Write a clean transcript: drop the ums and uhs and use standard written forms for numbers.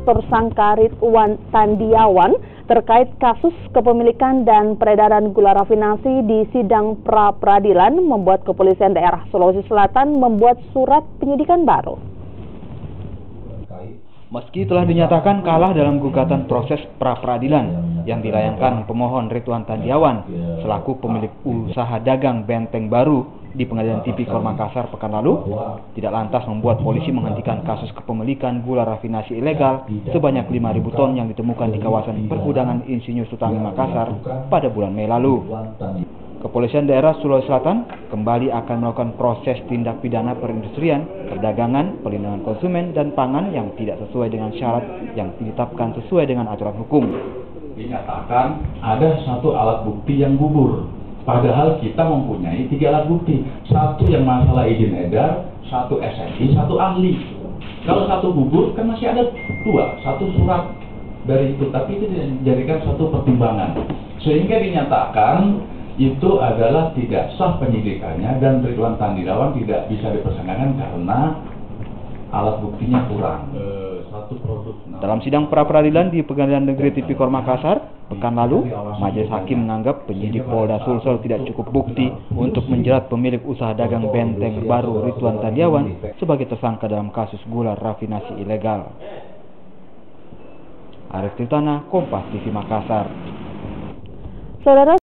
tersangka Ridwan Tandiawan terkait kasus kepemilikan dan peredaran gula rafinasi di sidang pra-peradilan membuat Kepolisian Daerah Sulawesi Selatan membuat surat penyidikan baru. Meski telah dinyatakan kalah dalam gugatan proses pra-peradilan yang dilayangkan pemohon Ridwan Tandiawan selaku pemilik usaha dagang Benteng Baru di Pengadilan Tipikor Makassar pekan lalu, tidak lantas membuat polisi menghentikan kasus kepemilikan gula rafinasi ilegal sebanyak 5.000 ton yang ditemukan di kawasan pergudangan Insinyur Sutangi Makassar pada bulan Mei lalu. Kepolisian Daerah Sulawesi Selatan kembali akan melakukan proses tindak pidana perindustrian, perdagangan, perlindungan konsumen, dan pangan yang tidak sesuai dengan syarat yang ditetapkan sesuai dengan aturan hukum. Dinyatakan ada satu alat bukti yang gugur, padahal kita mempunyai 3 alat bukti. Satu yang masalah izin edar, satu SNI, satu ahli. Kalau satu gugur kan masih ada 2, satu surat dari itu, tapi itu dijadikan satu pertimbangan. Sehingga dinyatakan itu adalah tidak sah penyidikannya dan Ridwan Tandiawan tidak bisa dipersangkakan karena alat buktinya kurang. Dalam sidang pra-peradilan di Pengadilan Negeri Tipikor Makassar pekan lalu, majelis hakim menganggap penyidik Polda Sulsel tidak cukup bukti untuk menjerat pemilik usaha dagang Benteng Baru Ridwan Tandiawan sebagai tersangka dalam kasus gula rafinasi ilegal. Arif Tirtana, Kompas TV Makassar. Saudara